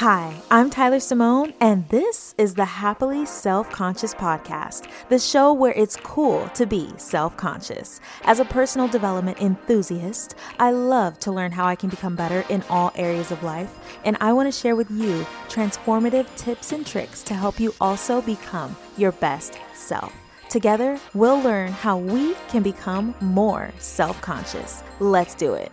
Hi, I'm Tyler Simone, and this is the Happily Self-Conscious Podcast, the show where it's cool to be self-conscious. As a personal development enthusiast, I love to learn how I can become better in all areas of life, and I want to share with you transformative tips and tricks to help you also become your best self. Together, we'll learn how we can become more self-conscious. Let's do it.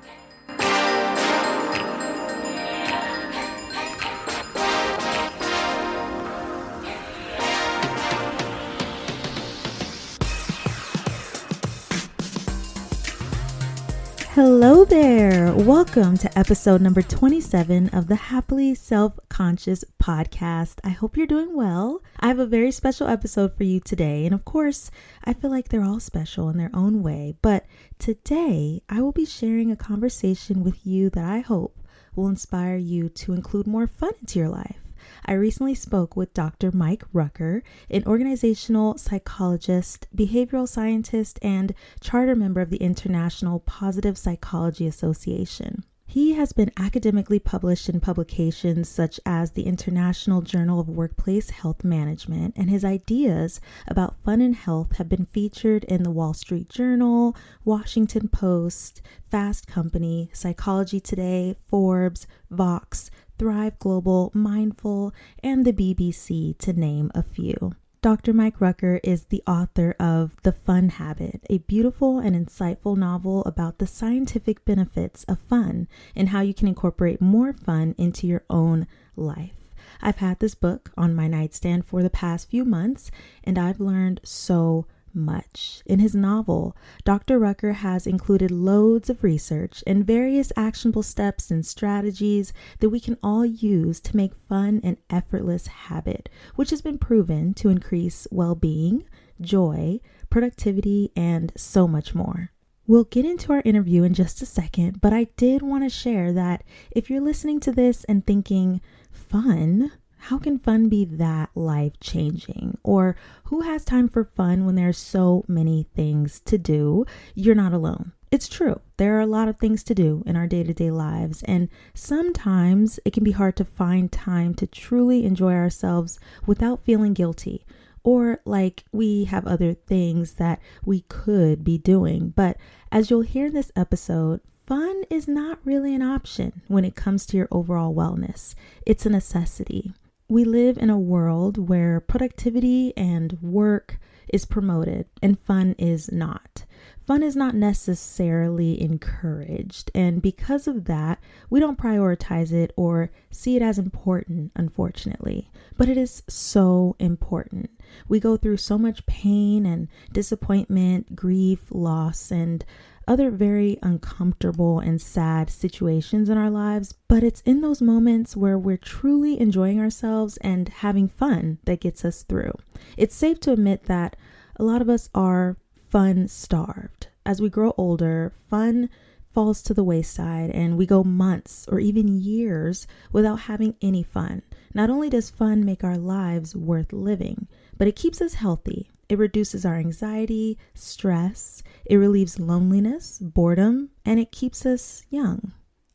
Hello there. Welcome to episode number 27 of the Happily Self-Conscious Podcast. I hope you're doing well. I have a very special episode for you today. And of course, I feel like they're all special in their own way. But today, I will be sharing a conversation with you that I hope will inspire you to include more fun into your life. I recently spoke with Dr. Mike Rucker, an organizational psychologist, behavioral scientist, and charter member of the International Positive Psychology Association. He has been academically published in publications such as the International Journal of Workplace Health Management, and his ideas about fun and health have been featured in the Wall Street Journal, Washington Post, Fast Company, Psychology Today, Forbes, Vox, Thrive Global, Mindful, and the BBC, to name a few. Dr. Mike Rucker is the author of The Fun Habit, a beautiful and insightful novel about the scientific benefits of fun and how you can incorporate more fun into your own life. I've had this book on my nightstand for the past few months, and I've learned so much. In his novel, Dr. Rucker has included loads of research and various actionable steps and strategies that we can all use to make fun an effortless habit, which has been proven to increase well-being, joy, productivity, and so much more. We'll get into our interview in just a second, but I did want to share that if you're listening to this and thinking, fun? How can fun be that life-changing? Or who has time for fun when there's so many things to do? You're not alone. It's true. There are a lot of things to do in our day-to-day lives, and sometimes it can be hard to find time to truly enjoy ourselves without feeling guilty or like we have other things that we could be doing. But as you'll hear in this episode, fun is not really an option when it comes to your overall wellness. It's a necessity. We live in a world where productivity and work is promoted and fun is not. Fun is not necessarily encouraged, and because of that, we don't prioritize it or see it as important, unfortunately. But it is so important. We go through so much pain and disappointment, grief, loss, and other very uncomfortable and sad situations in our lives, but it's in those moments where we're truly enjoying ourselves and having fun that gets us through. It's safe to admit that a lot of us are fun starved. As we grow older, fun falls to the wayside and we go months or even years without having any fun. Not only does fun make our lives worth living, but it keeps us healthy. It reduces our anxiety, stress, it relieves loneliness, boredom, and it keeps us young.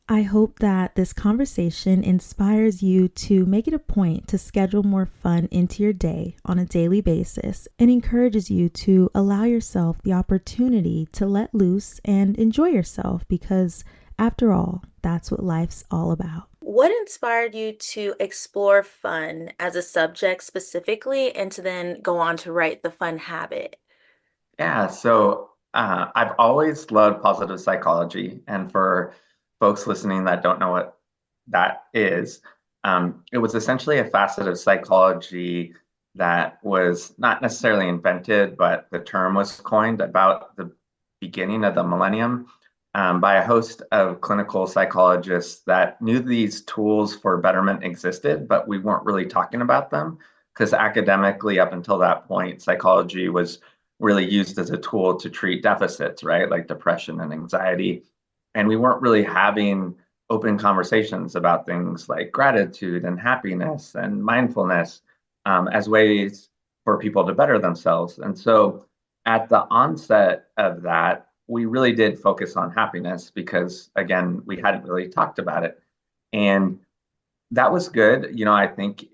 I hope that this conversation inspires you to make it a point to schedule more fun into your day on a daily basis and encourages you to allow yourself the opportunity to let loose and enjoy yourself because, after all, that's what life's all about. What inspired you to explore fun as a subject specifically and to then go on to write The Fun Habit? Yeah, so I've always loved positive psychology. And for folks listening that don't know what that is, it was essentially a facet of psychology that was not necessarily invented, but the term was coined about the beginning of the millennium by a host of clinical psychologists that knew these tools for betterment existed, but we weren't really talking about them because academically, up until that point, psychology was really used as a tool to treat deficits, right? Like depression and anxiety. And we weren't really having open conversations about things like gratitude and happiness and mindfulness as ways for people to better themselves. And so at the onset of that, we really did focus on happiness because, again, we hadn't really talked about it. And that was good. I think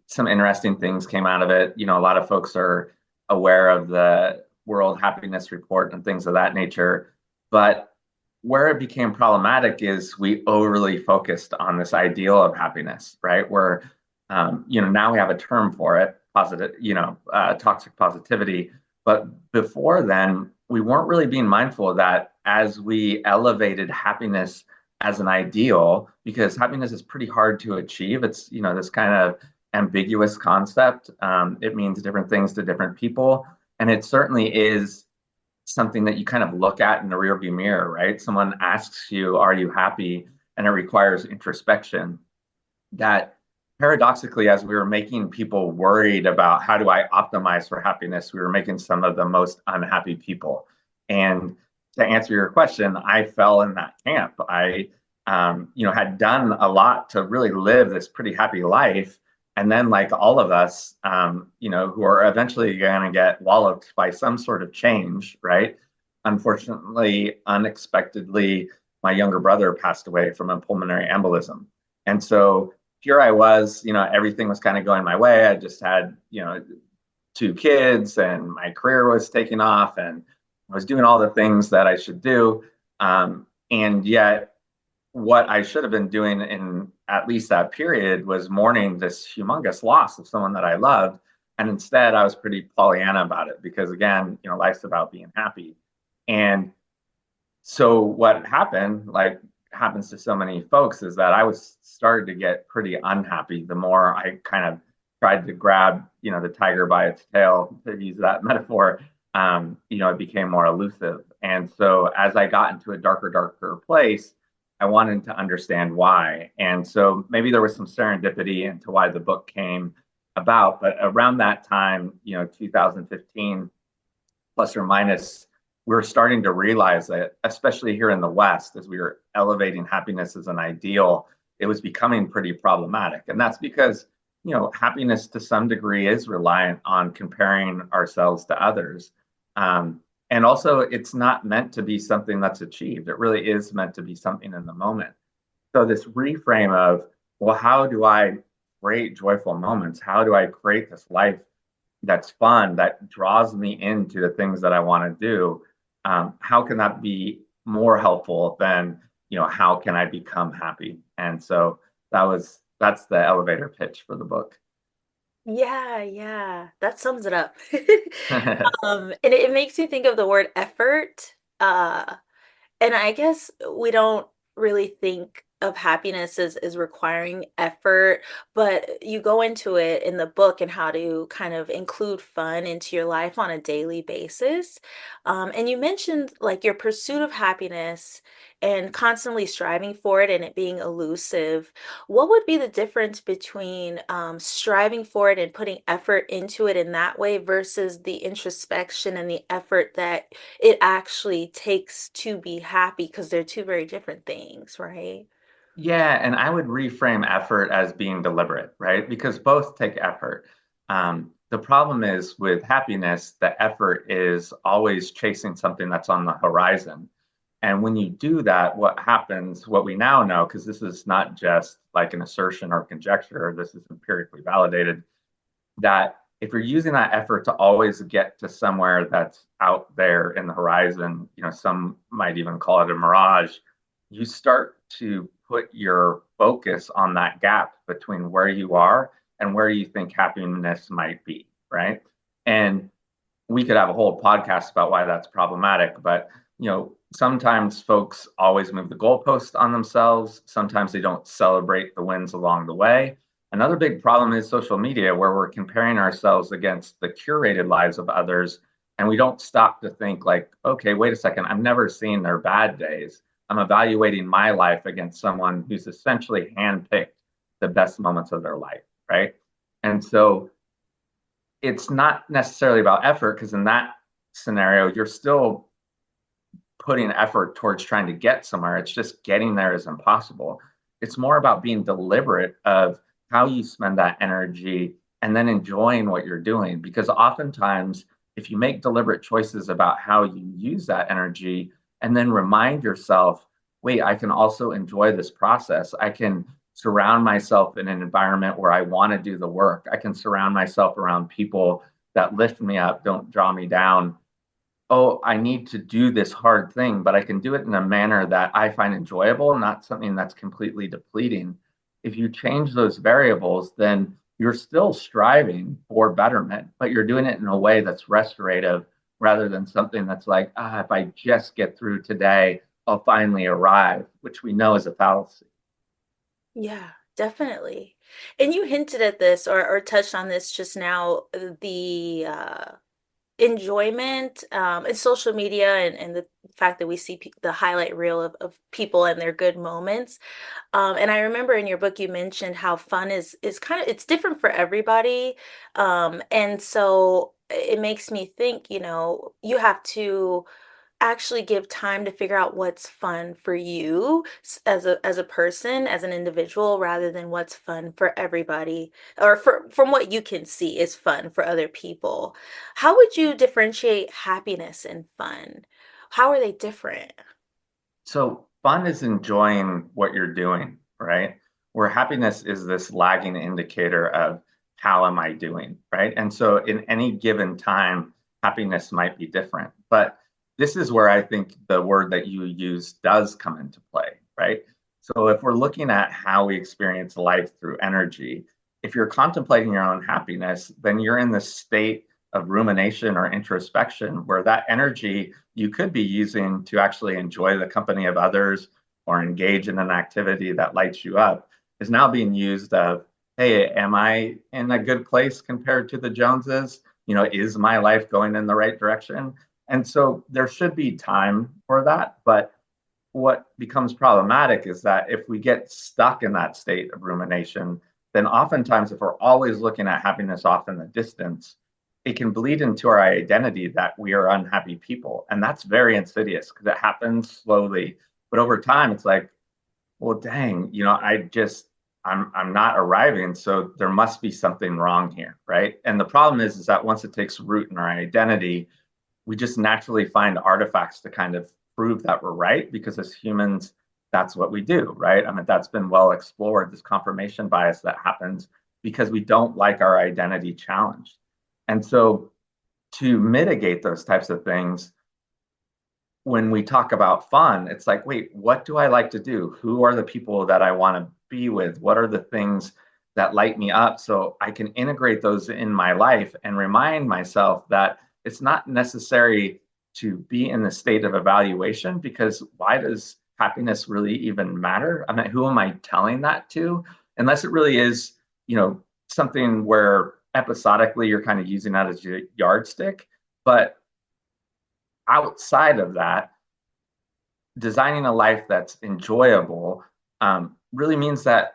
some interesting things came out of it. A lot of folks are aware of the World Happiness Report and things of that nature. But where it became problematic is we overly focused on this ideal of happiness, right? Where, now we have a term for it, positive, toxic positivity. But before then, we weren't really being mindful of that as we elevated happiness as an ideal, because happiness is pretty hard to achieve. It's, this kind of ambiguous concept. It means different things to different people. And it certainly is something that you kind of look at in the rearview mirror, right? Someone asks you, "Are you happy?" And it requires introspection. That paradoxically, as we were making people worried about how do I optimize for happiness, we were making some of the most unhappy people. And to answer your question, I fell in that camp. I, had done a lot to really live this pretty happy life. And then, like all of us, who are eventually going to get walloped by some sort of change, right? Unfortunately, unexpectedly, my younger brother passed away from a pulmonary embolism. And so here I was, everything was kind of going my way. I just had, two kids and my career was taking off and I was doing all the things that I should do. And yet, what I should have been doing in at least that period was mourning this humongous loss of someone that I loved. And instead, I was pretty Pollyanna about it because, again, life's about being happy. And so what happened, like happens to so many folks, is that I was started to get pretty unhappy the more I kind of tried to grab, the tiger by its tail, to use that metaphor. It became more elusive. And so as I got into a darker place, I wanted to understand why. And so maybe there was some serendipity into why the book came about. But around that time, 2015, plus or minus, we were starting to realize that, especially here in the West, as we were elevating happiness as an ideal, it was becoming pretty problematic. And that's because, happiness to some degree is reliant on comparing ourselves to others. And also, it's not meant to be something that's achieved. It really is meant to be something in the moment. So, this reframe of, well, how do I create joyful moments? How do I create this life that's fun, that draws me into the things that I want to do? How can that be more helpful than, how can I become happy? And so that's the elevator pitch for the book. Yeah, yeah, that sums it up. And it makes me think of the word effort. And I guess we don't really think of happiness as requiring effort, but you go into it in the book and how to kind of include fun into your life on a daily basis. And you mentioned like your pursuit of happiness and constantly striving for it and it being elusive. What would be the difference between striving for it and putting effort into it in that way versus the introspection and the effort that it actually takes to be happy? Because they're two very different things, right? Yeah, and I would reframe effort as being deliberate, right? Because both take effort. The problem is with happiness, the effort is always chasing something that's on the horizon. And when you do that, what happens, what we now know, because this is not just like an assertion or conjecture, this is empirically validated, that if you're using that effort to always get to somewhere that's out there in the horizon, some might even call it a mirage, you start to put your focus on that gap between where you are and where you think happiness might be, right? And we could have a whole podcast about why that's problematic, but sometimes folks always move the goalpost on themselves. Sometimes they don't celebrate the wins along the way. Another big problem is social media, where we're comparing ourselves against the curated lives of others, and we don't stop to think like, okay, wait a second, I've never seen their bad days. I'm evaluating my life against someone who's essentially handpicked the best moments of their life, right? And so it's not necessarily about effort, because in that scenario, you're still putting effort towards trying to get somewhere. It's just getting there is impossible. It's more about being deliberate of how you spend that energy and then enjoying what you're doing. Because oftentimes, if you make deliberate choices about how you use that energy and then remind yourself, wait, I can also enjoy this process. I can surround myself in an environment where I want to do the work. I can surround myself around people that lift me up, don't draw me down. Oh, I need to do this hard thing, but I can do it in a manner that I find enjoyable, not something that's completely depleting. If you change those variables, then you're still striving for betterment, but you're doing it in a way that's restorative rather than something that's like, if I just get through today, I'll finally arrive, which we know is a fallacy. Yeah, definitely. And you hinted at this or touched on this just now, the enjoyment in social media and the fact that we see the highlight reel of people and their good moments. And I remember in your book you mentioned how fun is kind of it's different for everybody. And so it makes me think, you have to actually give time to figure out what's fun for you as a person, as an individual, rather than what's fun for everybody or from what you can see is fun for other people. How would you differentiate happiness and fun? How are they different? So fun is enjoying what you're doing, right? Where happiness is this lagging indicator of how am I doing, right? And so in any given time, happiness might be different. But this is where I think the word that you use does come into play, right? So if we're looking at how we experience life through energy, if you're contemplating your own happiness, then you're in this state of rumination or introspection where that energy you could be using to actually enjoy the company of others or engage in an activity that lights you up is now being used of, hey, am I in a good place compared to the Joneses? Is my life going in the right direction? And so there should be time for that. But what becomes problematic is that if we get stuck in that state of rumination, then oftentimes if we're always looking at happiness off in the distance, it can bleed into our identity that we are unhappy people. And that's very insidious because it happens slowly. But over time, it's like, well, dang, I'm not arriving. So there must be something wrong here. Right. And the problem is that once it takes root in our identity, we just naturally find artifacts to kind of prove that we're right because as humans, that's what we do, right? I mean, that's been well explored, this confirmation bias that happens because we don't like our identity challenged. And so to mitigate those types of things, when we talk about fun, it's like, wait, what do I like to do? Who are the people that I want to be with? What are the things that light me up so I can integrate those in my life and remind myself that it's not necessary to be in the state of evaluation because why does happiness really even matter? I mean, who am I telling that to? Unless it really is, something where episodically you're kind of using that as your yardstick. But outside of that, designing a life that's enjoyable really means that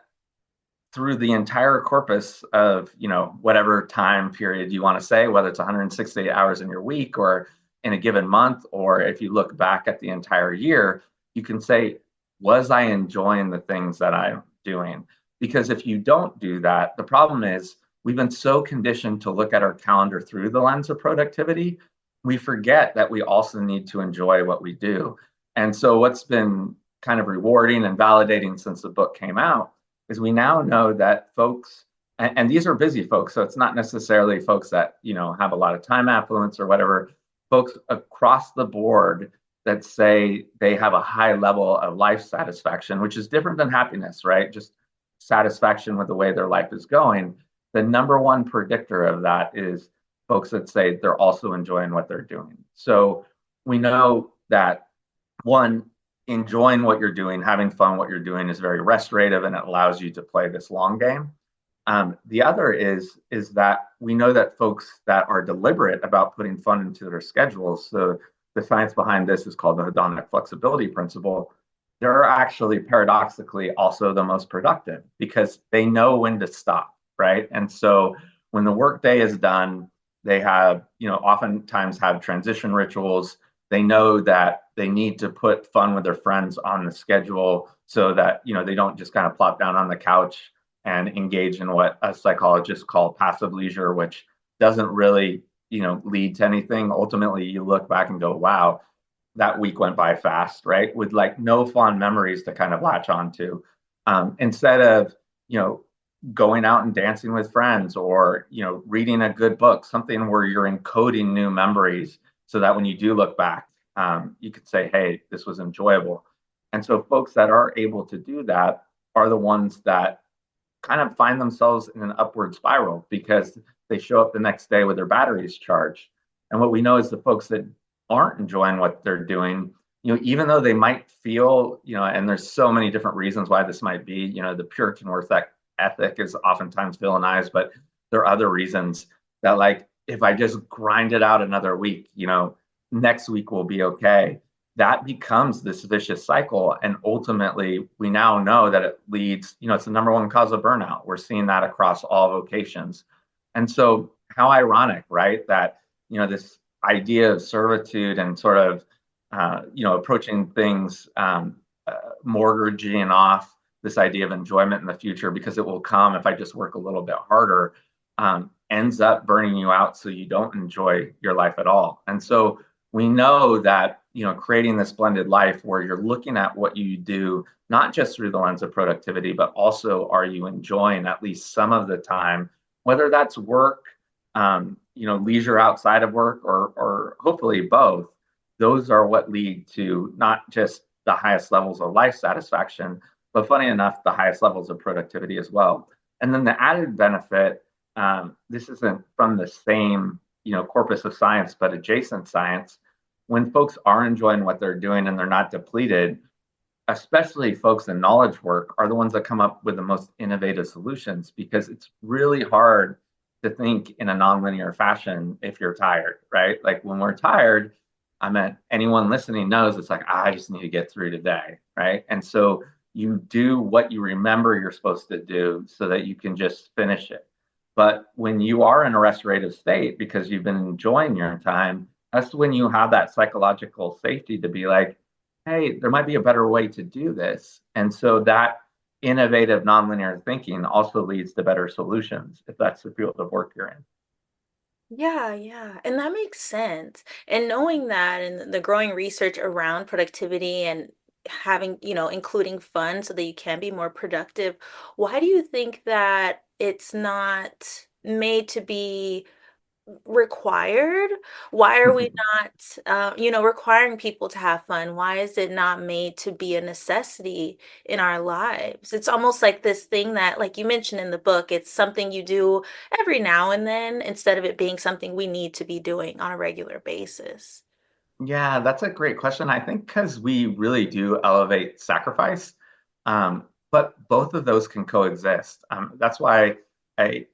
through the entire corpus of whatever time period you want to say, whether it's 168 hours in your week or in a given month, or if you look back at the entire year, you can say, was I enjoying the things that I'm doing? Because if you don't do that, the problem is we've been so conditioned to look at our calendar through the lens of productivity, we forget that we also need to enjoy what we do. And so what's been kind of rewarding and validating since the book came out is we now know that folks, and these are busy folks, so it's not necessarily folks that have a lot of time affluence or whatever, folks across the board that say they have a high level of life satisfaction, which is different than happiness, right? Just satisfaction with the way their life is going. The number one predictor of that is folks that say they're also enjoying what they're doing. So we know that one, enjoying what you're doing, having fun what you're doing is very restorative and it allows you to play this long game. The other is that we know that folks that are deliberate about putting fun into their schedules, so the science behind this is called the hedonic flexibility principle, they're actually paradoxically also the most productive because they know when to stop, right? And so when the workday is done, they have, oftentimes have transition rituals. They know that they need to put fun with their friends on the schedule so that, they don't just kind of plop down on the couch and engage in what a psychologist call passive leisure, which doesn't really, lead to anything. Ultimately, you look back and go, wow, that week went by fast, right? With like no fond memories to kind of latch onto. Instead of, going out and dancing with friends, or, reading a good book, something where you're encoding new memories so that when you do look back, you could say, hey, this was enjoyable. And so folks that are able to do that are the ones that kind of find themselves in an upward spiral because they show up the next day with their batteries charged. And what we know is the folks that aren't enjoying what they're doing, even though they might feel, and there's so many different reasons why this might be, the Puritan work ethic is oftentimes villainized, but there are other reasons that, like, if I just grind it out another week, next week will be okay. That becomes this vicious cycle. And ultimately, we now know that it leads, it's the number one cause of burnout. We're seeing that across all vocations. And so, how ironic, right? That, this idea of servitude and sort of, approaching things, mortgaging off this idea of enjoyment in the future because it will come if I just work a little bit harder, ends up burning you out so you don't enjoy your life at all. And so we know that, creating this blended life where you're looking at what you do, not just through the lens of productivity, but also are you enjoying at least some of the time, whether that's work, leisure outside of work, or hopefully both. Those are what lead to not just the highest levels of life satisfaction, but funny enough, the highest levels of productivity as well. And then the added benefit, this isn't from the same, corpus of science, but adjacent science. When folks are enjoying what they're doing and they're not depleted, especially folks in knowledge work, are the ones that come up with the most innovative solutions, because it's really hard to think in a nonlinear fashion if you're tired, right? Like when we're tired, I mean, anyone listening knows it's like, I just need to get through today, right? And so you do what you remember you're supposed to do so that you can just finish it. But when you are in a restorative state because you've been enjoying your time, that's when you have that psychological safety to be like, hey, there might be a better way to do this. And so that innovative nonlinear thinking also leads to better solutions if that's the field of work you're in. Yeah, yeah. And that makes sense. And knowing that and the growing research around productivity and having, including fun so that you can be more productive, why do you think that it's not made to be required? Why are we not, requiring people to have fun? Why is it not made to be a necessity in our lives? It's almost like this thing that, like you mentioned in the book, it's something you do every now and then instead of it being something we need to be doing on a regular basis. Yeah, that's a great question. I think because we really do elevate sacrifice, but both of those can coexist. That's why I,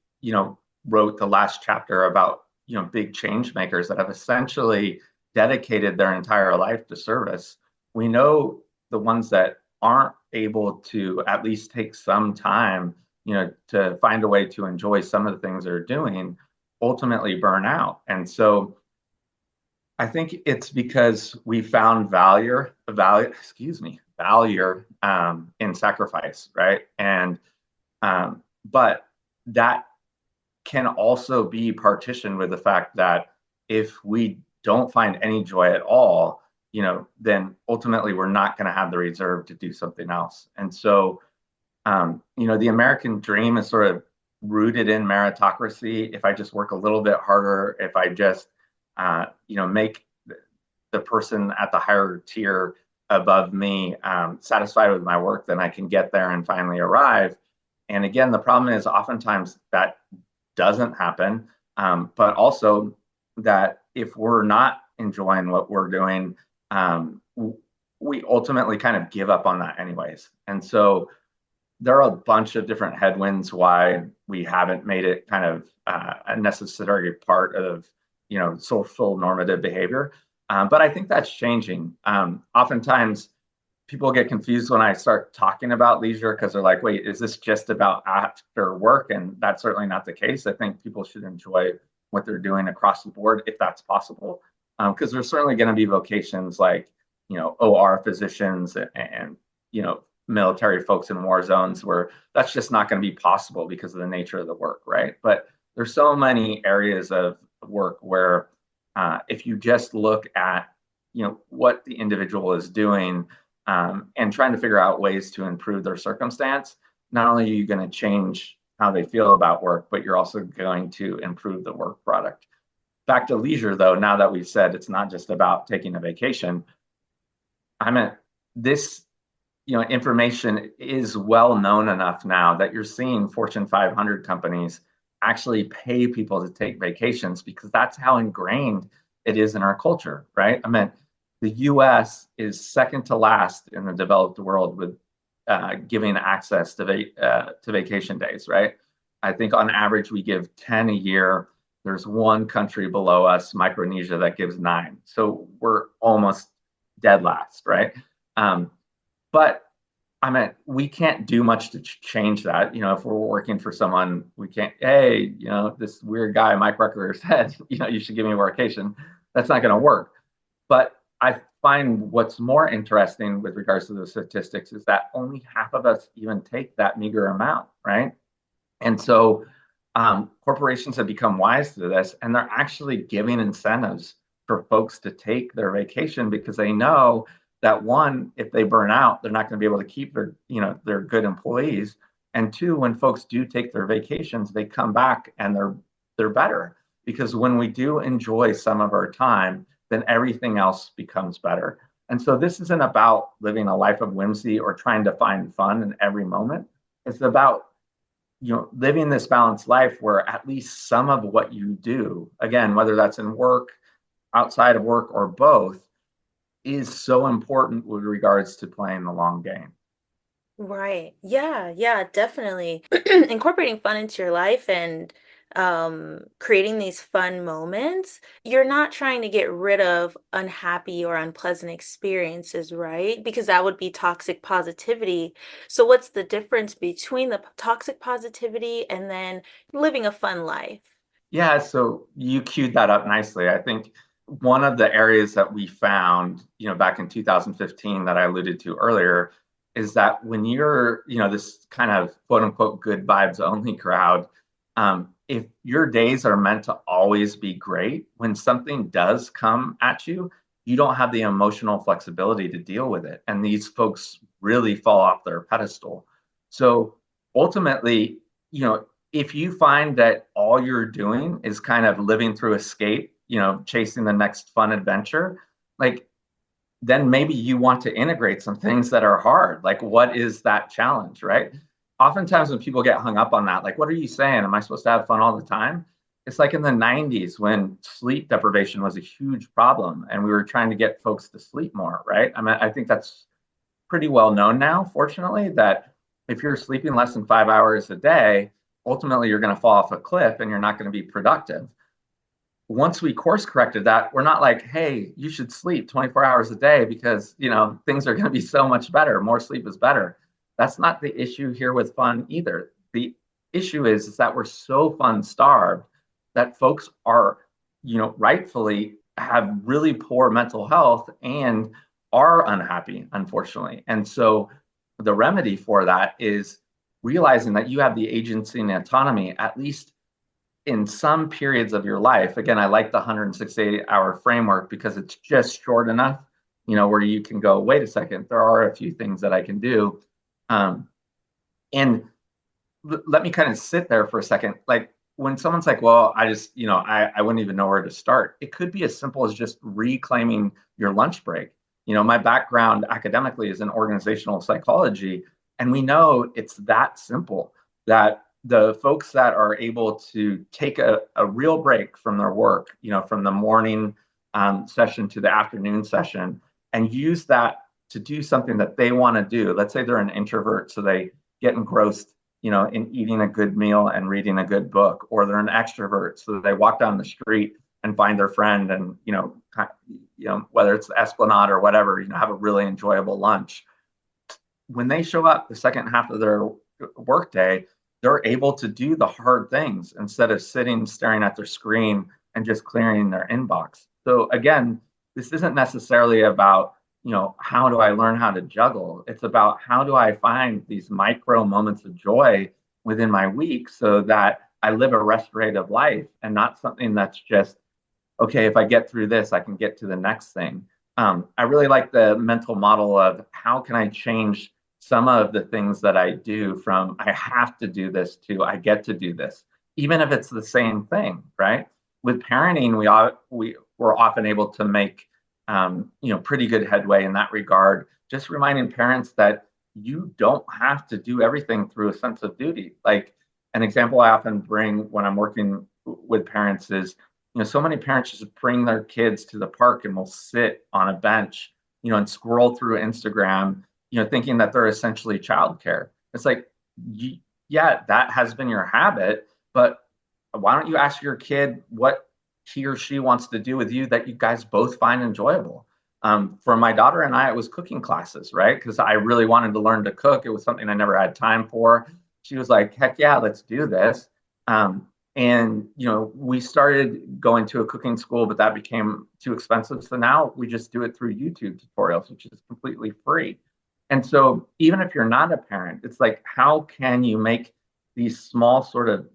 wrote the last chapter about, big change makers that have essentially dedicated their entire life to service. We know the ones that aren't able to at least take some time, to find a way to enjoy some of the things they're doing, ultimately burn out. And so I think it's because we found value in sacrifice, right? And but that can also be partitioned with the fact that if we don't find any joy at all, then ultimately we're not going to have the reserve to do something else. And so, the American dream is sort of rooted in meritocracy. If I just work a little bit harder, if I just make the person at the higher tier above me satisfied with my work, then I can get there and finally arrive. And again, the problem is oftentimes that doesn't happen, but also that if we're not enjoying what we're doing, we ultimately kind of give up on that anyways. And so there are a bunch of different headwinds why we haven't made it kind of a necessary part of social normative behavior. But I think that's changing. Oftentimes, people get confused when I start talking about leisure because they're like, wait, is this just about after work? And that's certainly not the case. I think people should enjoy what they're doing across the board if that's possible. Because there's certainly going to be vocations like, OR physicians and military folks in war zones where that's just not going to be possible because of the nature of the work, right? But there's so many areas of work where if you just look at what the individual is doing, and trying to figure out ways to improve their circumstance. Not only are you going to change how they feel about work, but you're also going to improve the work product. Back to leisure, though, now that we've said it's not just about taking a vacation, I mean, this information is well known enough now that you're seeing Fortune 500 companies actually pay people to take vacations because that's how ingrained it is in our culture, right? I mean, the US is second to last in the developed world with giving access to vacation days, right? I think on average we give 10 a year. There's one country below us, Micronesia, that gives 9. So we're almost dead last, right? But I mean, we can't do much to change that. If we're working for someone, we can't, hey, this weird guy, Mike Rucker, said, you should give me a vacation. That's not going to work. But I find what's more interesting with regards to those statistics is that only half of us even take that meager amount, right? And so corporations have become wise to this, and they're actually giving incentives for folks to take their vacation because they know that, one, if they burn out, they're not going to be able to keep their good employees. And two, when folks do take their vacations, they come back and they're better, because when we do enjoy some of our time, then everything else becomes better. And so this isn't about living a life of whimsy or trying to find fun in every moment. It's about living this balanced life where at least some of what you do, again, whether that's in work, outside of work, or both, is so important with regards to playing the long game. Right. Yeah, yeah, definitely. Incorporating fun into your life and creating these fun moments, you're not trying to get rid of unhappy or unpleasant experiences, right? Because that would be toxic positivity. So what's the difference between the toxic positivity and then living a fun life? Yeah, so you queued that up nicely. I think one of the areas that we found, back in 2015 that I alluded to earlier, is that when you're, this kind of quote unquote good vibes only crowd, if your days are meant to always be great, when something does come at you, you don't have the emotional flexibility to deal with it. And these folks really fall off their pedestal. So ultimately, if you find that all you're doing is kind of living through escape, chasing the next fun adventure, like, then maybe you want to integrate some things that are hard. Like, what is that challenge, right? Oftentimes when people get hung up on that, like, what are you saying? Am I supposed to have fun all the time? It's like in the 90s when sleep deprivation was a huge problem and we were trying to get folks to sleep more, right? I mean, I think that's pretty well known now, fortunately, that if you're sleeping less than 5 hours a day, ultimately you're going to fall off a cliff and you're not going to be productive. Once we course corrected that, we're not like, hey, you should sleep 24 hours a day because things are going to be so much better. More sleep is better. That's not the issue here with fun either. The issue is that we're so fun starved that folks are, rightfully have really poor mental health and are unhappy, unfortunately. And so the remedy for that is realizing that you have the agency and autonomy, at least in some periods of your life. Again, I like the 168-hour framework because it's just short enough, where you can go, wait a second, there are a few things that I can do. And let me kind of sit there for a second. Like, when someone's like, well, I just, I wouldn't even know where to start. It could be as simple as just reclaiming your lunch break. My background academically is in organizational psychology, and we know it's that simple, that the folks that are able to take a real break from their work, from the morning session to the afternoon session, and use that to do something that they want to do. Let's say they're an introvert, so they get engrossed, in eating a good meal and reading a good book, or they're an extrovert, so they walk down the street and find their friend and, whether it's the Esplanade or whatever, have a really enjoyable lunch. When they show up the second half of their workday, they're able to do the hard things instead of sitting staring at their screen and just clearing their inbox. So again, this isn't necessarily about, how do I learn how to juggle? It's about how do I find these micro moments of joy within my week so that I live a restorative life and not something that's just, okay, if I get through this, I can get to the next thing. I really like the mental model of how can I change some of the things that I do from I have to do this to I get to do this, even if it's the same thing, right? With parenting, we're often able to make pretty good headway in that regard. Just reminding parents that you don't have to do everything through a sense of duty. Like an example I often bring when I'm working with parents is, so many parents just bring their kids to the park and will sit on a bench, and scroll through Instagram, thinking that they're essentially childcare. It's like, yeah, that has been your habit, but why don't you ask your kid what he or she wants to do with you that you guys both find enjoyable? For my daughter and I, it was cooking classes, right? Because I really wanted to learn to cook. It was something I never had time for. She was like, heck yeah, let's do this. And we started going to a cooking school, but that became too expensive. So now we just do it through YouTube tutorials, which is completely free. And so even if you're not a parent, it's like, how can you make these small sort of,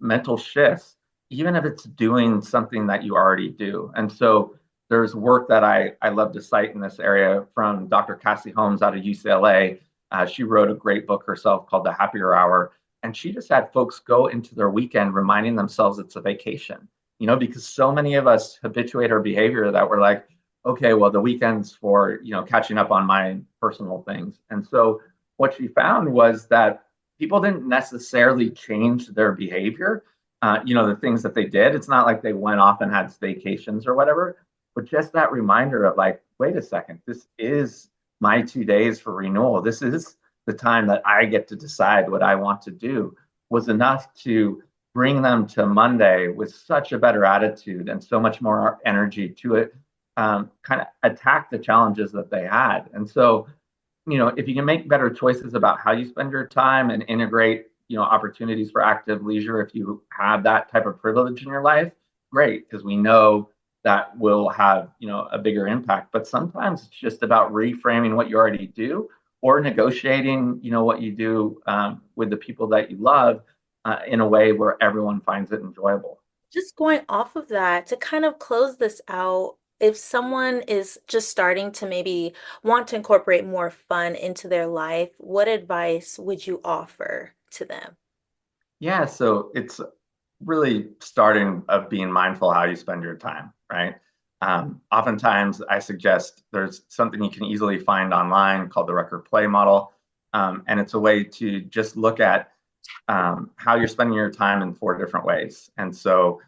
mental shifts, even if it's doing something that you already do? And so there's work that I love to cite in this area from Dr. Cassie Holmes out of UCLA. She wrote a great book herself called The Happier Hour. And she just had folks go into their weekend reminding themselves it's a vacation, because so many of us habituate our behavior that we're like, okay, well, the weekend's for, catching up on my personal things. And so what she found was that people didn't necessarily change their behavior, the things that they did. It's not like they went off and had staycations or whatever, but just that reminder of like, wait a second, this is my 2 days for renewal. This is the time that I get to decide what I want to do, was enough to bring them to Monday with such a better attitude and so much more energy to it, kind of attack the challenges that they had. And so, if you can make better choices about how you spend your time and integrate, opportunities for active leisure, if you have that type of privilege in your life, great, because we know that will have, a bigger impact. But sometimes it's just about reframing what you already do, or negotiating, what you do with the people that you love in a way where everyone finds it enjoyable. Just going off of that, to kind of close this out, if someone is just starting to maybe want to incorporate more fun into their life, what advice would you offer to them? Yeah, so it's really starting of being mindful how you spend your time, right? Oftentimes, I suggest there's something you can easily find online called the Rucker play model. And it's a way to just look at how you're spending your time in 4 different ways. And so,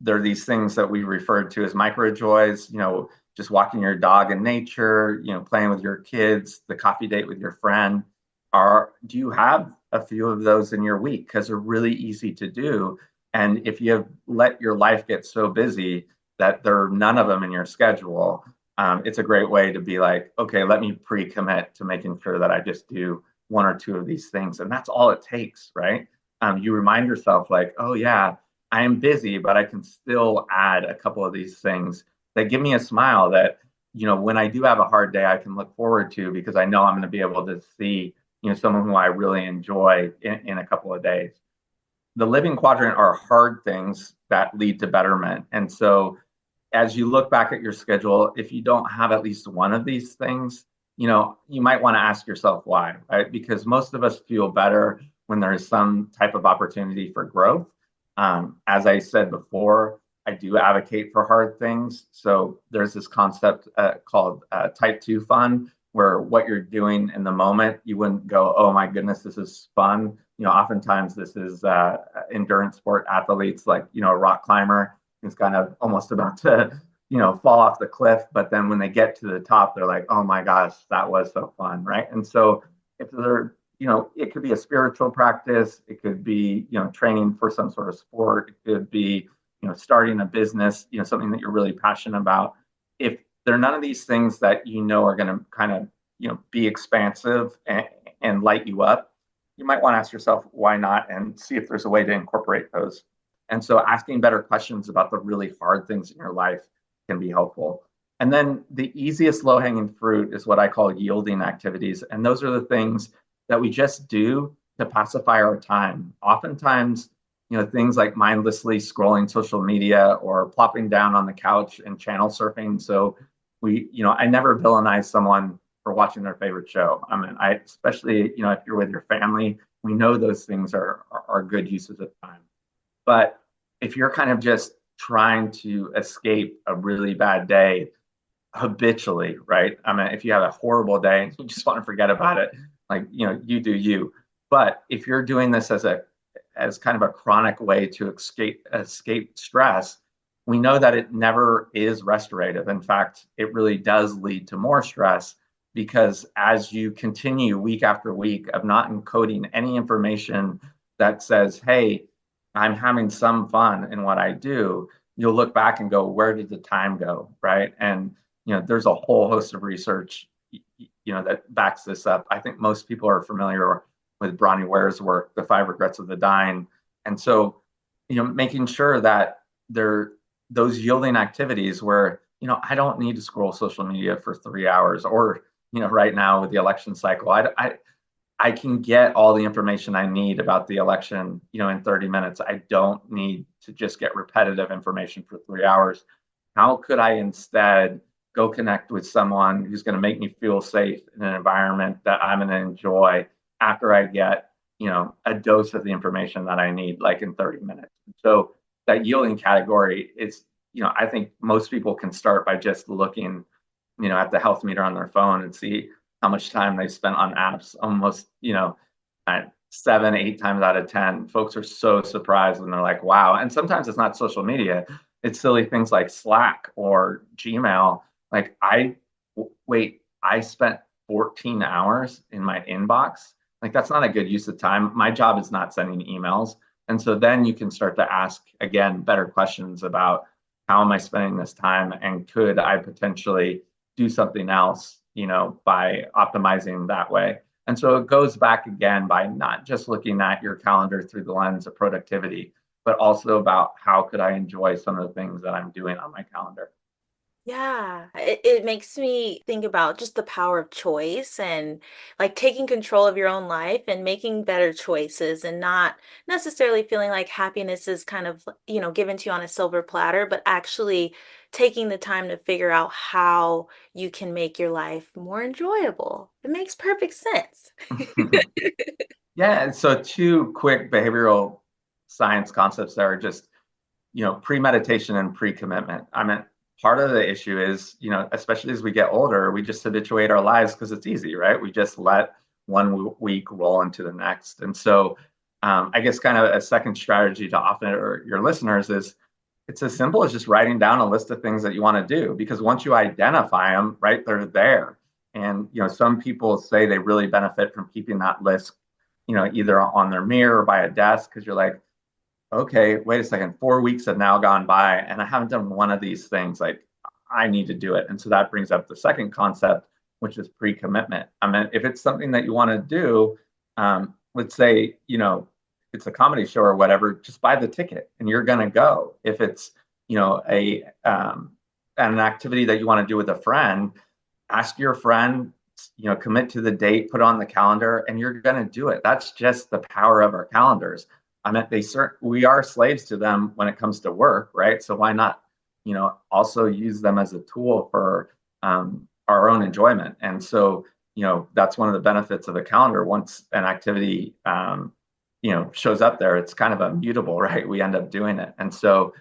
there are these things that we referred to as microjoys, just walking your dog in nature, playing with your kids, the coffee date with your friend. Do you have a few of those in your week? Because they're really easy to do. And if you have let your life get so busy that there are none of them in your schedule, it's a great way to be like, okay, let me pre-commit to making sure that I just do 1 or 2 of these things. And that's all it takes, right? You remind yourself like, oh yeah, I am busy, but I can still add a couple of these things that give me a smile that, when I do have a hard day, I can look forward to, because I know I'm going to be able to see, someone who I really enjoy in a couple of days. The living quadrant are hard things that lead to betterment. And so as you look back at your schedule, if you don't have at least one of these things, you might want to ask yourself why, right? Because most of us feel better when there is some type of opportunity for growth. As I said before, I do advocate for hard things. So there's this concept called type 2 fun, where what you're doing in the moment, you wouldn't go, oh my goodness, this is fun. Oftentimes this is endurance sport athletes, like, a rock climber is kind of almost about to, fall off the cliff. But then when they get to the top, they're like, oh my gosh, that was so fun, right? And so if they're, it could be a spiritual practice, it could be, training for some sort of sport, it could be, starting a business, something that you're really passionate about. If there are none of these things that are going to kind of be expansive and light you up, you might want to ask yourself why not, and see if there's a way to incorporate those. And so asking better questions about the really hard things in your life can be helpful. And then the easiest low-hanging fruit is what I call yielding activities, and those are the things that we just do to pacify our time. Oftentimes, things like mindlessly scrolling social media or plopping down on the couch and channel surfing. So I never villainize someone for watching their favorite show. I mean, especially, if you're with your family, we know those things are good uses of time. But if you're kind of just trying to escape a really bad day habitually, right? I mean, if you have a horrible day and you just want to forget about it, like, you do you. But if you're doing this as kind of a chronic way to escape stress, we know that it never is restorative. In fact, it really does lead to more stress because as you continue week after week of not encoding any information that says, hey, I'm having some fun in what I do, you'll look back and go, where did the time go? Right. And, there's a whole host of research, that backs this up. I think most people are familiar with Bronnie Ware's work, The Five Regrets of the Dying. And so, making sure that those yielding activities where, I don't need to scroll social media for 3 hours or, right now with the election cycle, I can get all the information I need about the election, in 30 minutes. I don't need to just get repetitive information for 3 hours. How could I instead go connect with someone who's going to make me feel safe in an environment that I'm going to enjoy after I get, a dose of the information that I need, like in 30 minutes. So that yielding category is, I think most people can start by just looking, at the health meter on their phone and see how much time they spent on apps. Almost, at 7, 8 times out of 10, folks are so surprised when they're like, wow. And sometimes it's not social media. It's silly things like Slack or Gmail. Like I spent 14 hours in my inbox. Like that's not a good use of time. My job is not sending emails. And so then you can start to ask, again, better questions about how am I spending this time and could I potentially do something else, by optimizing that way. And so it goes back again by not just looking at your calendar through the lens of productivity, but also about how could I enjoy some of the things that I'm doing on my calendar. Yeah, it makes me think about just the power of choice and like taking control of your own life and making better choices and not necessarily feeling like happiness is kind of, given to you on a silver platter, but actually taking the time to figure out how you can make your life more enjoyable. It makes perfect sense. Yeah, so two quick behavioral science concepts that are just, premeditation and pre-commitment. I mean, part of the issue is, especially as we get older, we just habituate our lives because it's easy, right? We just let one week roll into the next. And so I guess kind of a second strategy to offer your listeners is it's as simple as just writing down a list of things that you want to do, because once you identify them, right, they're there. And, some people say they really benefit from keeping that list, either on their mirror or by a desk, because you're like, okay, wait a second, 4 weeks have now gone by and I haven't done one of these things. Like, I need to do it. And so that brings up the second concept, which is pre-commitment. I mean, if it's something that you want to do, let's say, it's a comedy show or whatever, just buy the ticket and you're going to go. If it's, an activity that you want to do with a friend, ask your friend, commit to the date, put on the calendar, and you're going to do it. That's just the power of our calendars. I mean, we are slaves to them when it comes to work, right? So why not, also use them as a tool for our own enjoyment? And so, that's one of the benefits of the calendar. Once an activity, shows up there, it's kind of immutable, right? We end up doing it. And so,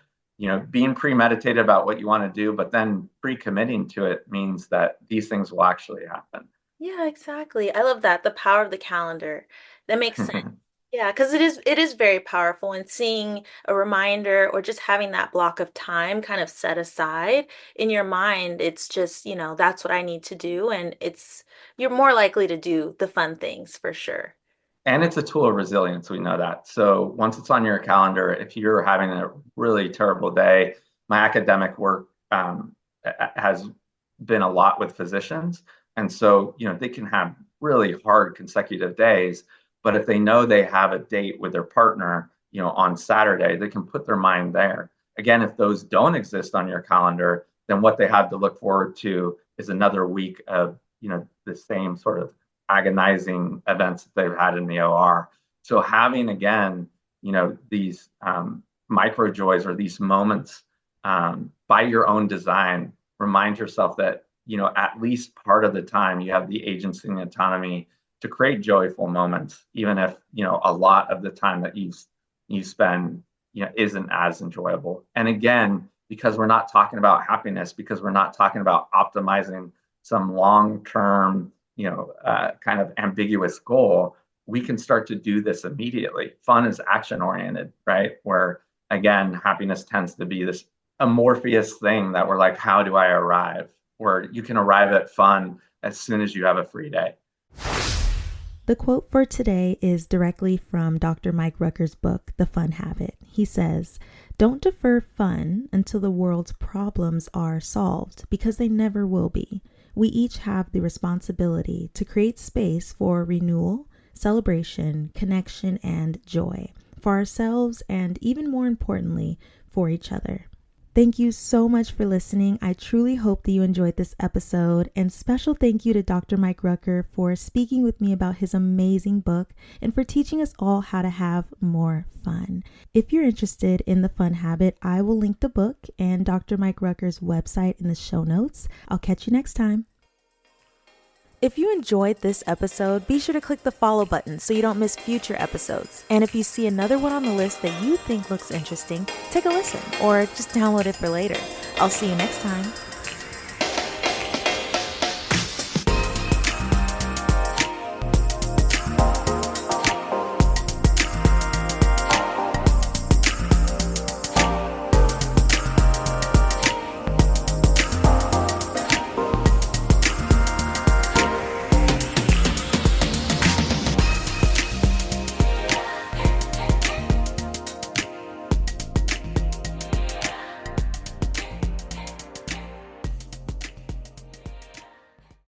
being premeditated about what you want to do, but then pre-committing to it means that these things will actually happen. Yeah, exactly. I love that. The power of the calendar. That makes sense. Yeah, because it is very powerful and seeing a reminder or just having that block of time kind of set aside in your mind, it's just, that's what I need to do. And you're more likely to do the fun things for sure. And it's a tool of resilience. We know that. So once it's on your calendar, if you're having a really terrible day, my academic work has been a lot with physicians. And so, they can have really hard consecutive days, but if they know they have a date with their partner, on Saturday, they can put their mind there. Again, if those don't exist on your calendar, then what they have to look forward to is another week of, the same sort of agonizing events that they've had in the OR. So having, again, these microjoys or these moments by your own design. Remind yourself that, at least part of the time you have the agency and autonomy to create joyful moments, even if, a lot of the time that you spend, isn't as enjoyable. And again, because we're not talking about happiness, because we're not talking about optimizing some long-term, kind of ambiguous goal, we can start to do this immediately. Fun is action-oriented, right? Where, again, happiness tends to be this amorphous thing that we're like, how do I arrive? Where you can arrive at fun as soon as you have a free day. The quote for today is directly from Dr. Mike Rucker's book, The Fun Habit. He says, "Don't defer fun until the world's problems are solved, because they never will be. We each have the responsibility to create space for renewal, celebration, connection, and joy for ourselves, and even more importantly, for each other." Thank you so much for listening. I truly hope that you enjoyed this episode, and special thank you to Dr. Mike Rucker for speaking with me about his amazing book and for teaching us all how to have more fun. If you're interested in The Fun Habit, I will link the book and Dr. Mike Rucker's website in the show notes. I'll catch you next time. If you enjoyed this episode, be sure to click the follow button so you don't miss future episodes. And if you see another one on the list that you think looks interesting, take a listen or just download it for later. I'll see you next time.